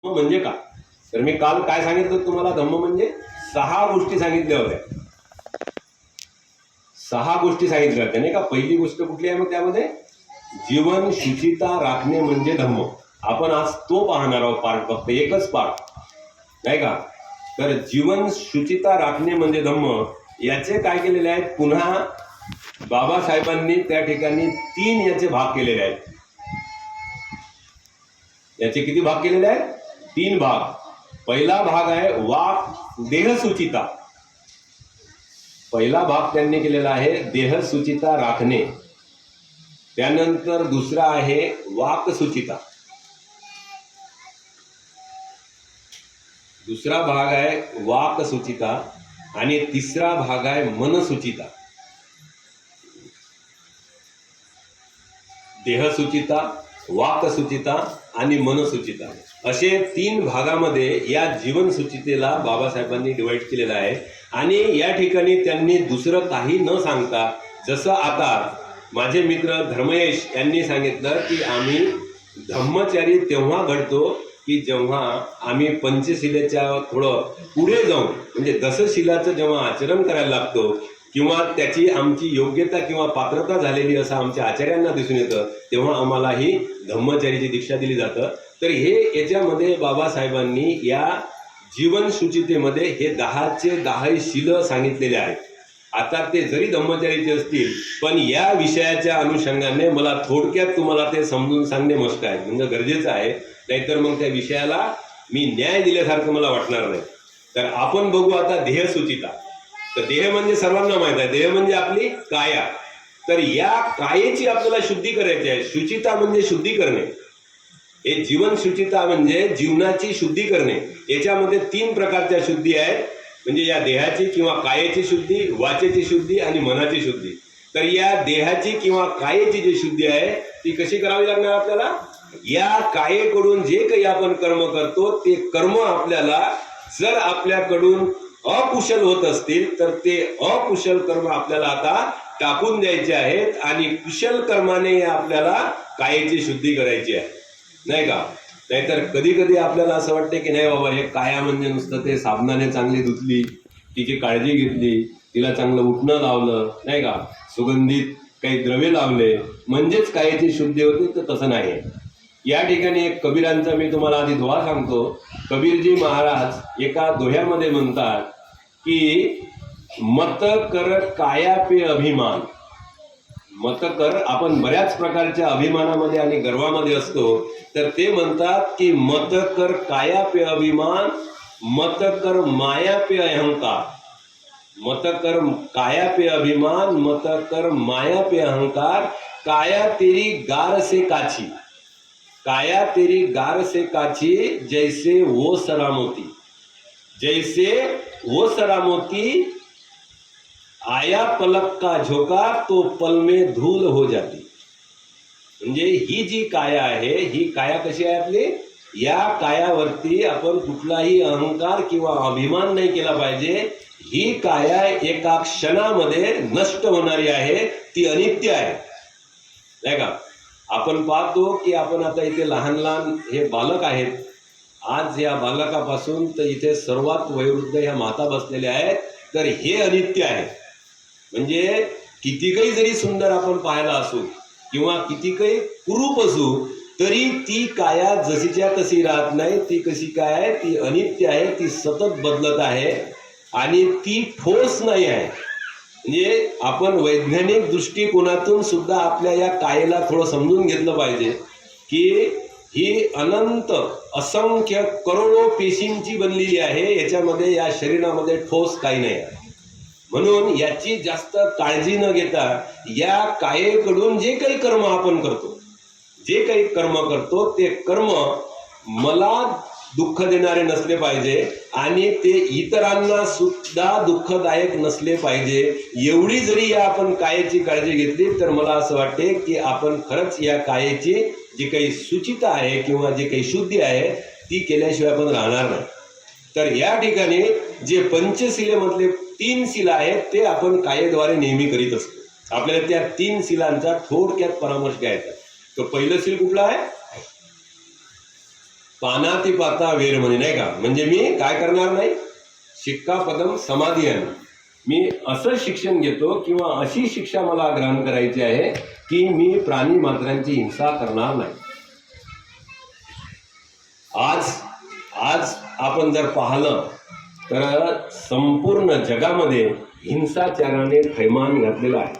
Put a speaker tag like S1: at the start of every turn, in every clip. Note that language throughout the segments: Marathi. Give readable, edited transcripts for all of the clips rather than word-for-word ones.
S1: म्हणजे का? तर मी काल काय सांगितलं तुम्हाला? धम्म म्हणजे 6 गोष्टी सांगितल्या होत्या. 6 गोष्टी सांगितल्या होत्या नाही का? पहिली गोष्ट कुठली आहे मग त्यामध्ये? जीवन शुचिता राखणे म्हणजे धम्म. आपण आज तो पाहणार आहोत पार्ट, फक्त एकच पार्ट नाही का? तर जीवन शुचिता राखणे म्हणजे धम्म याचे काय केलेले आहेत? पुन्हा बाबासाहेबांनी त्या ठिकाणी 3 याचे भाग केलेले आहेत. याचे किती भाग केलेले आहेत? 3 भाग. पहिला भाग आहे वाक देहसुचिता. पहिला भाग त्यांनी केलेला आहे देहसुचिता राखणे. त्यानंतर दुसरा आहे वाकसुचिता. दुसरा भाग आहे वाकसुचिता आणि तिसरा भाग आहे मनसुचिता. देहसुचिता, वाकसुचिता आणि मनसुचिता असे 3 भागामध्ये या जीवनसुचितेला बाबासाहेबांनी डिवाइड केलेलं आहे. आणि या ठिकाणी त्यांनी दुसरं काही न सांगता, जसं आता माझे मित्र धर्मयश यांनी सांगितलं की आम्ही धम्मचारी तेव्हा घडतो की जेव्हा आम्ही पंचशिलेच्या थोडं पुढे जाऊन, म्हणजे दशशिलाचं जेव्हा आचरण करायला लागतो किंवा त्याची आमची योग्यता किंवा पात्रता झालेली असं आमच्या आचार्यांना दिसून येतं, तेव्हा आम्हाला ही धम्मचारीची दीक्षा दिली जातं. तर हे याच्यामध्ये बाबासाहेबांनी या जीवन शुचितेमध्ये हे 10चे 10 शील सांगितलेले आहेत. आता ते जरी धम्मचारीचे असतील पण या विषयाच्या अनुषंगाने मला थोडक्यात तुम्हाला ते समजून सांगणे मस्त आहे, म्हणजे गरजेचं आहे. नाहीतर मग त्या विषयाला मी न्याय दिल्यासारखं मला वाटणार नाही. तर आपण बघू आता देहसुचिता. तर देह म्हणजे सर्वांना माहित आहे, देह म्हणजे आपली काया. तर या कायेची आपल्याला शुद्धी करायची आहे. शुचिता म्हणजे शुद्धी करणे. हे जीवन शुचिता म्हणजे जीवनाची शुद्धी करणे. याच्यामध्ये 3 प्रकारच्या शुद्धी आहेत, म्हणजे या देहाची किंवा कायेची शुद्धी, वाचेची शुद्धी आणि मनाची शुद्धी. तर या देहाची किंवा कायेची जी शुद्धी आहे ती कशी करावी लागणार आपल्याला? या कायेकडून जे काही आपण कर्म करतो ते कर्म आपल्याला जर आपल्याकडून अकुशल होत असतील तर ते अकुशल कर्म आपल्याला आता टाकून द्यायचे आहेत आणि कुशल कर्माने आपल्याला कायेची शुद्धी करायची आहे, नाही का? नाहीतर कधी कधी आपल्याला असं वाटतं की नाही बाबा, हे काया म्हणजे नुसतं ते साबणाने चांगली धुतली, तिची काळजी घेतली, तिला चांगलं उठणं लावलं, नाही का, सुगंधित काही द्रव्य लावले म्हणजेच कायेची शुद्धी होती, तर तसं नाही. या ठिकाणी एक कबीरांचा मी तुम्हाला आधी दोहा सांगतो. कबीरजी महाराज एका दोह्यामध्ये म्हणतात की मत कर काया पे अभिमान. मत कर, आपण बऱ्याच प्रकारच्या अभिमानामध्ये आणि गर्वामध्ये असतो, तर ते म्हणतात की मत कर काया पे अभिमान, मत कर माया पे अहंकार. मत कर काया पे अभिमान, मत कर माया पे अहंकार. काया तेरी गार से काछी, काया तेरी गार से काछी, जैसे वो सरामोती, जैसे वो सरामोती, आया पलक का झोका तो पल में धूल हो जाती. म्हणजे ही जी काया आहे, ही काया कशी आहे आपली? या कायावरती आपण कुठलाही अहंकार किंवा अभिमान नाही केला पाहिजे. ही काया एका क्षणामध्ये नष्ट होणारी आहे, ती अनित्य आहे, नाही का? आपण पाहतो की आपण आता इथे लहान लहान हे बालक आहेत. आज या बालकापासून तर इथे सर्वात वयोवृद्ध ह्या माता बसलेल्या आहेत. तर हे अनित्य आहे. म्हणजे किती काही जरी सुंदर आपण पाहायला असू किंवा किती काही कुरूप असू, तरी ती काया जशीच्या तशी राहत नाही. ती कशी काय आहे? ती अनित्य आहे, ती सतत बदलत आहे आणि ती ठोस नाही आहे. म्हणजे आपण वैज्ञानिक दृष्टिकोनातून सुद्धा आपल्या या कायेला थोडं समजून घेतलं पाहिजे की ही अनंत असंख्य करोडो पेशींची बनलेली आहे. याच्यामध्ये या शरीरामध्ये ठोस काही नाही आहे. म्हणून याची जास्त काळजी न घेता या कायेकडून जे काही कर्म आपण करतो, जे काही कर्म करतो ते कर्म मला दुःख देणारे नसले पाहिजे आणि ते इतरांना सुद्धा दुःखदायक नसले पाहिजे. एवढी जरी या आपण कायेची काळजी घेतली तर मला असं वाटते की आपण खरंच या कायेची जी काही शुचिता आहे किंवा जी काही शुद्धी आहे ती केल्याशिवाय आपण राहणार नाही. तर या ठिकाणी जे पंचशिलेमधले 3 शिला आहेत ते आपण कायेद्वारे नेहमी करीत असतो. आपल्याला त्या 3 शिलांचा थोडक्यात परामर्श घ्यायचा. तर पहिलं शील कुठलं आहे? पानातिपाता वेर म्हणे, नाही का? म्हणजे मी काय करणार नाही, शिक्कापदम समाधियान, मी असं शिक्षण घेतो किंवा अशी शिक्षा मला ग्रहण करायची आहे की मी प्राणी मात्रांची हिंसा करणार नाही. आज आपण जर पाहिलं तर संपूर्ण जगामध्ये हिंसाचाराने थैमान घातलेलं आहे.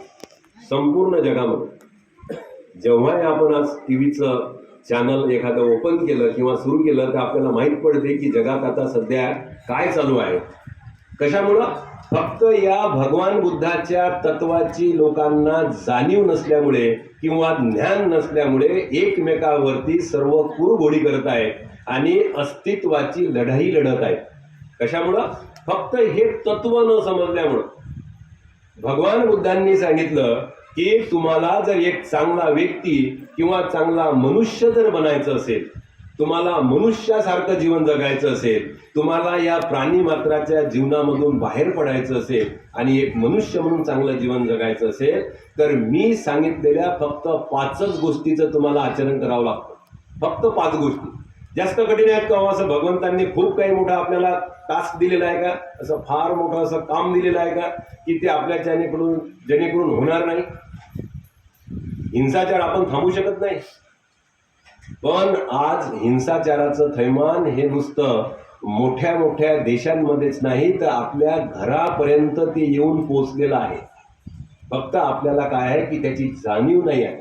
S1: संपूर्ण जगामध्ये जेव्हाही आपण आज टीव्हीचं चॅनल एखादं ओपन केलं किंवा सुरू केलं तर आपल्याला माहीत पडते की जगात आता सध्या काय चालू आहे. कशामुळं? फक्त या भगवान बुद्धाच्या तत्वाची लोकांना जाणीव नसल्यामुळे किंवा ज्ञान नसल्यामुळे एकमेकावरती सर्व कुरघोडी करत आहेत आणि अस्तित्वाची लढाई लढत आहेत. कशामुळं? फक्त हे तत्व न समजल्यामुळं. भगवान बुद्धांनी सांगितलं की तुम्हाला जर एक चांगला व्यक्ती किंवा चांगला मनुष्य जर बनायचं असेल, तुम्हाला मनुष्यासारखं जीवन जगायचं असेल, तुम्हाला या प्राणी मात्राच्या जीवनामधून बाहेर पडायचं असेल आणि एक मनुष्य म्हणून चांगलं जीवन जगायचं असेल तर मी सांगितलेल्या फक्त 5च गोष्टीचं तुम्हाला आचरण करावं लागतं. फक्त 5 गोष्टी. जास्त कठीण आहेत का? असं भगवंतांनी खूप काही मोठा आपल्याला टास्क दिलेला आहे का? असं फार मोठं असं काम दिलेलं आहे का की ते आपल्या जेणेकरून होणार नाही? हिंसाचार आपण थांबवू शकत नाही. पण आज हिंसाचाराचं थैमान हे नुसतं मोठ्या मोठ्या देशांमध्येच नाही तर आपल्या घरापर्यंत ते येऊन पोचलेलं आहे. फक्त आपल्याला काय आहे की त्याची जाणीव नाही आहे.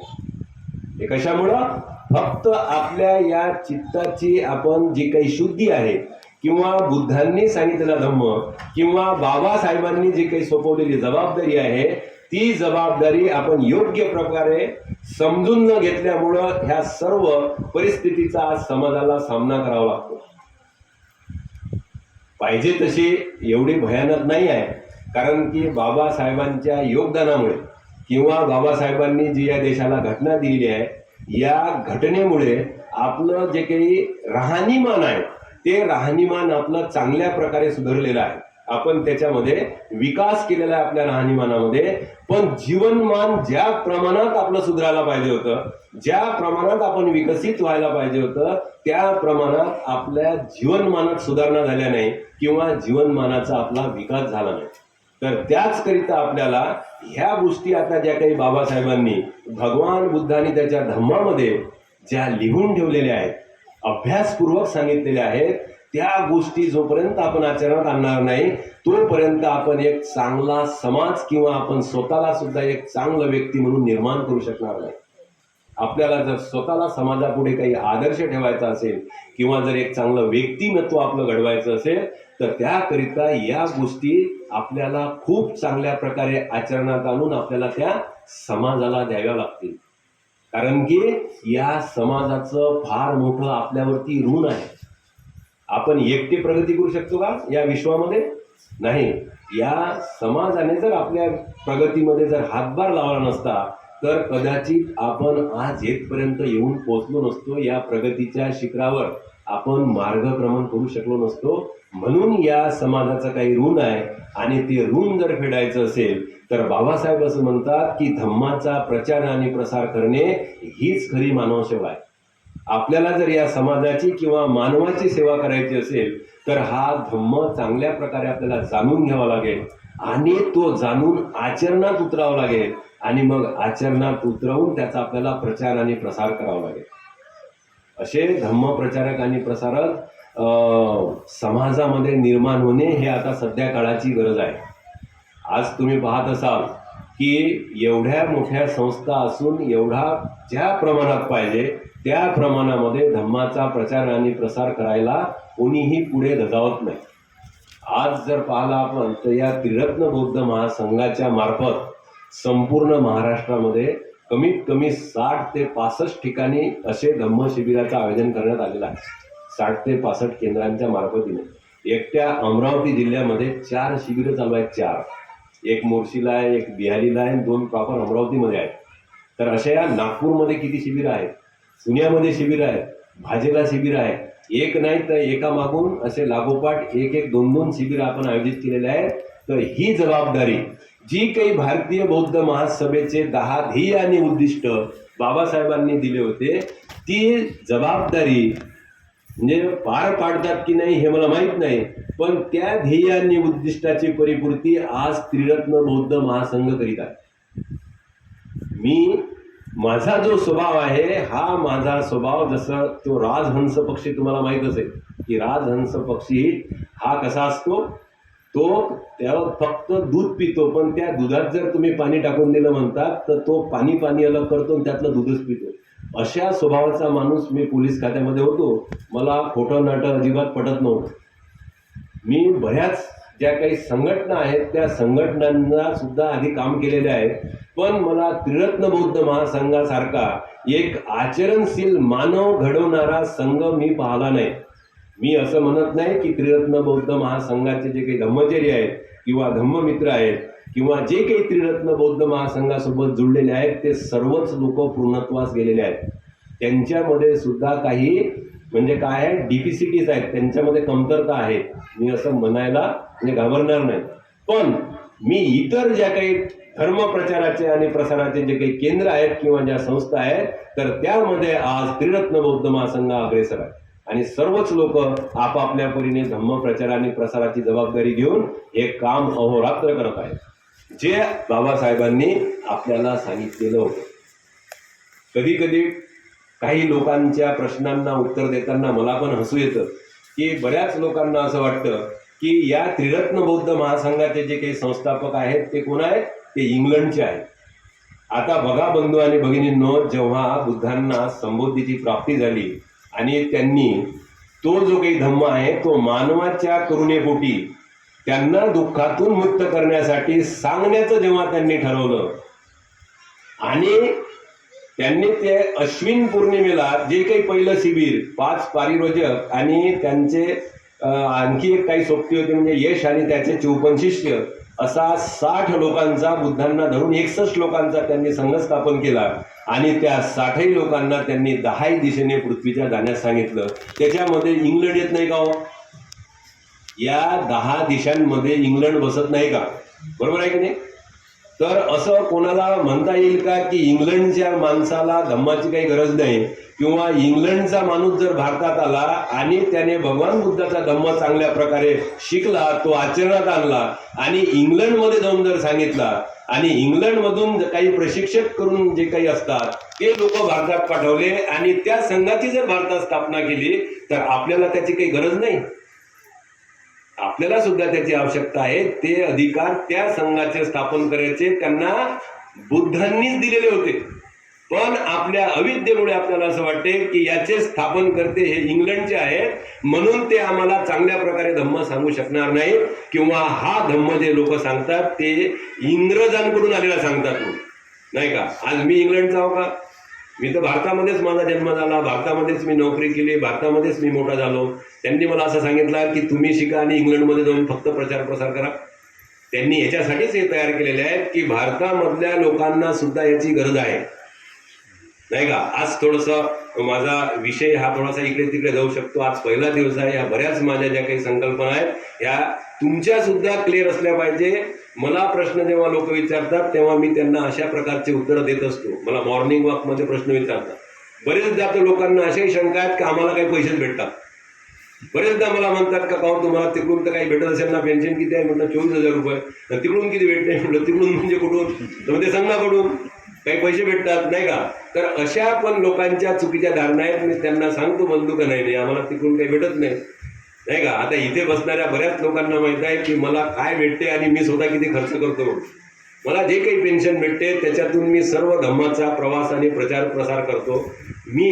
S1: हे कशामुळं? फक्त आपल्या या चित्ताची आपण जी काही शुद्धी आहे किंवा बुद्धांनी सांगितलेला धम्म किंवा बाबासाहेबांनी जी काही सोपवलेली जबाबदारी आहे ती जबाबदारी आपण योग्य प्रकारे समजून न घेतल्यामुळं ह्या सर्व परिस्थितीचा समाजाला सामना करावा लागतो. पाहिजे तशी एवढी भयानक नाही आहे, कारण की बाबासाहेबांच्या योगदानामुळे किंवा बाबासाहेबांनी जी या देशाला घटना दिलेली आहे या घटनेमुळे आपलं जे काही राहणीमान आहे ते राहणीमान आपलं चांगल्या प्रकारे सुधारलेलं आहे. आपण त्याच्यामध्ये विकास केलेला आहे आपल्या राहणीमानामध्ये. पण जीवनमान ज्या प्रमाणात आपलं सुधारायला पाहिजे होतं, ज्या प्रमाणात आपण विकसित व्हायला पाहिजे होतं त्या प्रमाणात आपल्या जीवनमानात सुधारणा झाल्या नाही किंवा जीवनमानाचा आपला विकास झाला नाही. तर त्याचकरिता आपल्याला ह्या गोष्टी आता ज्या काही बाबासाहेबांनी भगवान बुद्धांनी त्याच्या धम्मामध्ये ज्या लिहून ठेवलेल्या आहेत, अभ्यासपूर्वक सांगितलेल्या आहेत, त्या गोष्टी जोपर्यंत आपण आचरणात आणणार नाही तोपर्यंत आपण एक चांगला समाज किंवा आपण स्वतःला सुद्धा एक चांगला व्यक्ती म्हणून निर्माण करू शकणार नाही. आपल्याला जर स्वतःला समाजापुढे काही आदर्श ठेवायचा असेल किंवा जर एक चांगलं व्यक्तिमत्व आपलं घडवायचं असेल तर त्याकरिता या गोष्टी आपल्याला खूप चांगल्या प्रकारे आचरणात आणून आपल्याला त्या समाजाला द्याव्या लागतील. कारण की या समाजाचं फार मोठं आपल्यावरती ऋण आहे. आपण एकटे प्रगती करू शकतो का या विश्वामध्ये? नाही. या समाजाने जर आपल्या प्रगतीमध्ये जर हातभार लावला नसता तर कदाचित आपण आज येथपर्यंत येऊन पोहोचलो नसतो. या प्रगतीच्या शिखरावर आपण मार्गक्रमण करू शकलो नसतो. म्हणून या समाजाचं काही ऋण आहे आणि ते ऋण जर फेडायचं असेल तर बाबासाहेब असं म्हणतात की धम्माचा प्रचार आणि प्रसार करणे हीच खरी मानवसेवा आहे. आपल्याला जर या समाजाची किंवा मानवाची सेवा करायची असेल तर हा धम्म चांगल्या प्रकारे आपल्याला जाणून घ्यावा लागेल आणि तो जाणून आचरणात उतरावा लागेल आणि मग आचरणात उतरवून त्याचा आपल्याला प्रचार आणि प्रसार करावा लागेल. असे धम्म प्रचारक आणि प्रसारक समाजामध्ये निर्माण होणे हे आता सध्या काळाची गरज आहे. आज तुम्ही पाहत असाल की एवढ्या मोठ्या संस्था असून एवढा ज्या प्रमाणात पाहिजे त्या प्रमाणामध्ये धम्माचा प्रचार आणि प्रसार करायला कोणीही पुढे धजावत नाही. आज जर पाहिला आपण तर या त्रिरत्न बौद्ध महासंघाच्या मार्फत संपूर्ण महाराष्ट्रामध्ये कमीत कमी 60 ते 65 ठिकाणी असे धम्म शिबिराचं आयोजन करण्यात आलेलं आहे. 60 ते 65 केंद्रांच्या मार्फतीने एकट्या अमरावती जिल्ह्यामध्ये 4 शिबिरं चालू आहेत. 4, एक मोर्शीला आहे, एक बिहारीला आहे, 2 प्रॉपर अमरावतीमध्ये आहेत. तर अशा या नागपूरमध्ये किती शिबिरं आहेत, पुण्यामध्ये शिबिरं आहेत, भाजेला शिबिर आहे. एक नाही तर एका मागून असे लागोपाठ 1-1, 2-2 शिबिरं आपण आयोजित केलेले आहेत. तर ही जबाबदारी जी काही भारतीय बौद्ध महासभेचे 10 ध्येय आणि उद्दिष्ट बाबासाहेबांनी दिले होते ती जबाबदारी म्हणजे पार पाडतात की नाही हे मला माहित नाही, पण त्या ध्येय आणि उद्दिष्टाची परिपूर्ती आज त्रिरत्न बौद्ध महासंघ करीत आहे. मी माझा जो स्वभाव आहे हा माझा स्वभाव, जसं तो राजहंस पक्षी तुम्हाला माहित असेल की राजहंस पक्षी हा कसा असतो, तो त्याला फक्त दूध पितो, पण त्या दुधात जर तुम्ही पाणी टाकून दिलं म्हणतात तर तो पाणी पाणी अलग करतो आणि त्यातलं दूधच पितो. अशा स्वभावाचा माणूस मी पोलीस खात्यामध्ये होतो. मला खोटं नाटं अजिबात पटत नव्हतं. मी बऱ्याच ज्या काही संघटना आहेत त्या संघटनांना सुद्धा आधी काम केलेले आहे, पण मला त्रिरत्न बौद्ध महासंघासारखा एक आचरणशील मानव घडवणारा संघ मी पाहिला नाही. मी असं म्हणत नाही की त्रिरत्न बौद्ध महासंघाचे जे काही धम्मचर्य आहेत किंवा धम्ममित्र आहेत किंवा जे काही त्रिरत्न बौद्ध महासंघासोबत जुळलेले आहेत ते सर्वच लोक पूर्णत्वास गेलेले आहेत. त्यांच्यामध्ये सुद्धा काही म्हणजे काय आहे, डिफिसिटीज आहेत, त्यांच्यामध्ये कमतरता आहे. मी असं म्हणायला म्हणजे घाबरणार नाही. पण मी इतर ज्या काही धर्मप्रचाराचे आणि प्रसाराचे जे काही केंद्र आहेत किंवा ज्या संस्था आहेत तर त्यामध्ये आज त्रिरत्न बौद्ध महासंघ अग्रेसर आहे आणि सर्वच लोक आपापल्या परीने धम्मप्रचार आणि प्रसाराची जबाबदारी घेऊन हे काम अहोरात्र करत आहेत, जे बाबासाहेबांनी आपल्याला सांगितलेलं होतं. कधी कधी काही लोकांच्या प्रश्नांना उत्तर देताना मला पण हसू येतं की बऱ्याच लोकांना असं वाटतं की या त्रिरत्न बौद्ध महासंघाचे जे काही संस्थापक आहेत ते कोण आहेत, ते इंग्लंडचे आहेत. आता बघा बंधू आणि भगिनींनो, जेव्हा बुद्धांना संबोधीची प्राप्ती झाली आणि त्यांनी तो जो काही धम्म आहे तो मानवाच्या करुणेपोटी त्यांना दुःखातून मुक्त करण्यासाठी सांगण्याचं जेव्हा त्यांनी ठरवलं आणि त्यांनी ते अश्विन पौर्णिमेला जे काही पहिलं शिबिर 5 पारिरोजक आणि त्यांचे आणखी एक काही सोबती होते म्हणजे यश आणि त्याचे 54 शिष्य असा 60 लोकांचा बुद्धांना धरून 61 लोकांचा त्यांनी संघ स्थापन केला आणि त्या 60 लोकांना त्यांनी 10 दिशेने पृथ्वीच्या जाण्यास सांगितलं. त्याच्यामध्ये इंग्लंड येत नाही का हो? या 10 दिशांमध्ये इंग्लंड बसत नाही का? बरोबर आहे की नाही? तर असं कोणाला म्हणता येईल का की इंग्लंडच्या माणसाला धम्माची काही गरज नाही किंवा इंग्लंडचा माणूस जर भारतात आला आणि त्याने भगवान बुद्धाचा धम्म चांगल्या प्रकारे शिकला, तो आचरणात आणला आणि इंग्लंडमध्ये जाऊन जर सांगितला आणि इंग्लंडमधून काही प्रशिक्षक करून जे काही असतात ते लोक भारतात पाठवले आणि त्या संघाची जर भारतात स्थापना केली तर आपल्याला त्याची काही गरज नाही. आपल्याला सुद्धा त्याची आवश्यकता आहे. ते अधिकार त्या संघाचे स्थापन करायचे त्यांना बुद्धांनीच दिलेले होते, पण आपल्या अविद्येमुळे आपल्याला असं वाटते की याचे स्थापन करते हे इंग्लंडचे आहेत म्हणून ते आम्हाला चांगल्या प्रकारे धम्म सांगू शकणार नाही किंवा हा धम्म जे लोक सांगतात ते इंग्रजांकडून आलेला सांगतात नाही का. आज मी इंग्लंडचा आहो का? मी तर भारतामध्येच माझा जन्म झाला, भारतामध्येच मी नोकरी केली, भारतामध्येच मी मोठा झालो. त्यांनी मला असं सांगितलं की तुम्ही शिका आणि इंग्लंडमध्ये जाऊन फक्त प्रचार प्रसार करा. त्यांनी याच्यासाठीच हे तयार केलेले आहेत की भारतामधल्या लोकांना सुद्धा याची गरज आहे नाही का. आज थोडंसं माझा विषय हा थोडासा इकडे तिकडे जाऊ शकतो. आज पहिला दिवस आहे. ह्या बऱ्याच माझ्या ज्या काही संकल्पना आहेत ह्या तुमच्या सुद्धा क्लिअर असल्या पाहिजे. मला प्रश्न जेव्हा लोक विचारतात तेव्हा मी त्यांना अशा प्रकारचे उत्तरं देत असतो. मला मॉर्निंग वॉकमध्ये प्रश्न विचारतात. बरेचदा तर लोकांना अशाही शंका आहेत की आम्हाला काही पैसेच भेटतात. बरेचदा मला म्हणतात का पाहू तुम्हाला तिकडून तर काही भेटत असेल ना, पेन्शन किती आहे म्हटलं 24,000 रुपये. तिकडून किती भेटते म्हटलं तिकडून म्हणजे कुठून, तर ते संघाकडून काही पैसे भेटतात नाही का. तर अशा पण लोकांच्या चुकीच्या धारणा आहेत. मी त्यांना सांगतो बंधू का नाही आम्हाला तिकडून काही भेटत नाही नाही का. आता इथे बसणाऱ्या बऱ्याच लोकांना माहित आहे की मला काय भेटते आणि मी स्वतः किती खर्च करतो. मला जे काही पेन्शन भेटते त्याच्यातून मी सर्व धम्माचा प्रवास आणि प्रचार प्रसार करतो. मी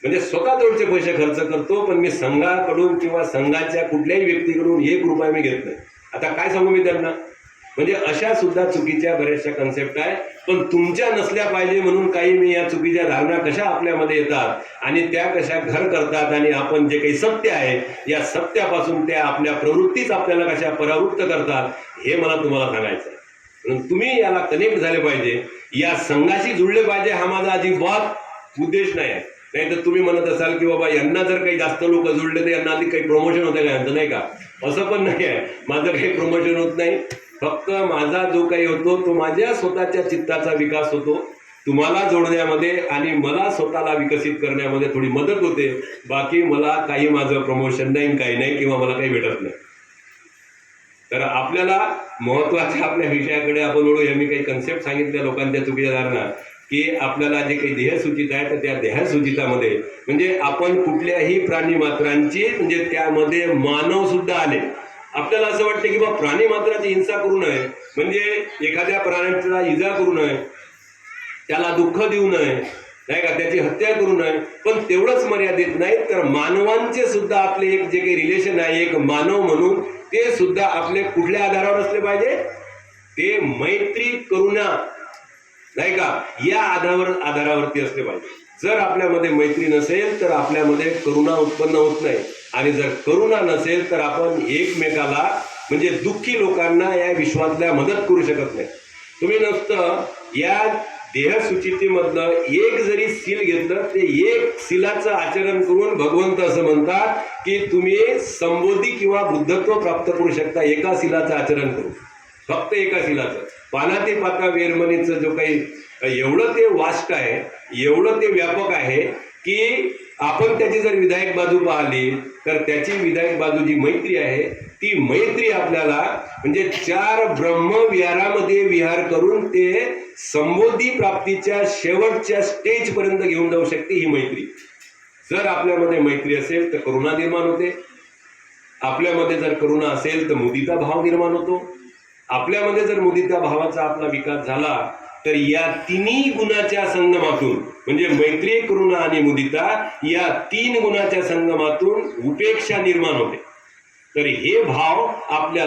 S1: म्हणजे स्वतःजवळचे पैसे खर्च करतो, पण मी संघाकडून किंवा संघाच्या कुठल्याही व्यक्तीकडून 1 रुपया मी घेत नाही. आता काय सांगू मी त्यांना. म्हणजे अशा सुद्धा चुकीच्या बऱ्याचशा कन्सेप्ट आहे, पण तुमच्या नसल्या पाहिजे म्हणून काही मी या चुकीच्या धारणा कशा आपल्यामध्ये येतात आणि त्या कशा घर करतात आणि आपण जे काही सत्य आहे या सत्यापासून त्या आपल्या प्रवृत्तीच आपल्याला कशा परावृत्त करतात हे मला तुम्हाला सांगायचं आहे. म्हणून तुम्ही याला कनेक्ट झाले पाहिजे, या संघाशी जुळले पाहिजे. हा माझा अजिबात उद्देश नाही आहे. नाही तर तुम्ही म्हणत असाल की बाबा यांना जर काही जास्त लोक जुळले तर यांना आधी काही प्रमोशन होते का यांचं नाही का. असं पण नाही आहे. माझं काही प्रमोशन होत नाही. फक्त माझा जो काही होतो तो माझ्या स्वतःच्या चित्ताचा विकास होतो तुम्हाला जोडण्यामध्ये आणि मला स्वतःला विकसित करण्यामध्ये थोडी मदत होते. बाकी मला काही माझं प्रमोशन नाही, काही नाही, किंवा मला काही भेटत नाही. तर आपल्याला महत्वाच्या आपल्या विषयाकडे आपण वळूया. मी काही कन्सेप्ट सांगितल्या लोकांच्या चुकीच्या धारणा, की आपल्याला जे काही देहसूचित आहे तर त्या देहसूचितामध्ये म्हणजे आपण कुठल्याही प्राणी मात्रांची म्हणजे त्यामध्ये मानव सुद्धा आले. आपल्याला असं वाटतं की बा प्राणी मात्राची हिंसा करू नये, म्हणजे एखाद्या प्राण्याला इजा करू नये, त्याला दुःख देऊ नये, नाही का, त्याची हत्या करू नये. पण तेवढंच मर्यादित नाही, तर मानवांचे सुद्धा आपले एक जे काही रिलेशन आहे एक मानव म्हणून, ते सुद्धा आपले कुठल्या आधारावर असले पाहिजे, ते मैत्री करुणा, नाही का, या आधारावरती असले पाहिजे. जर आपल्यामध्ये मैत्री नसेल तर आपल्यामध्ये करुणा उत्पन्न होत नाही, आणि जर करुणा नसेल तर आपण एकमेकाला म्हणजे दुःखी लोकांना या विश्वातल्या मदत करू शकत नाही. तुम्ही नुसतं या देहसूचितेमधलं एक जरी सील घेतलं, ते एक सीलाचं आचरण करून भगवंत असं म्हणतात की तुम्ही संबोधी किंवा बुद्धत्व प्राप्त करू शकता एका सीलाचं आचरण करून, फक्त एका सीलाचं. पानाती पाता वेरमणीचं जो काही एवढं ते वास्ट आहे, एवढं ते व्यापक आहे की आपण त्याची जर विधायक बाजू पाहिली तर त्याची विधायक बाजू जी मैत्री आहे, ती मैत्री आपल्याला म्हणजे 4 ब्रह्मविहारामध्ये विहार करून ते संबोधी प्राप्तीच्या शेवटच्या स्टेज पर्यंत घेऊन जाऊ शकते ही मैत्री. जर आपल्यामध्ये मैत्री असेल तर करुणा निर्माण होते, आपल्यामध्ये जर करुणा असेल तर मुदिता भाव निर्माण होतो, आपल्यामध्ये जर मुदिता भावाचा आपला विकास झाला तर या तिन्ही गुणाच्या संगमातून म्हणजे मैत्री, करुणा आणि मुदिता या 3 गुणाच्या संगमातून उपेक्षा निर्माण होते. तर हे भाव आपल्या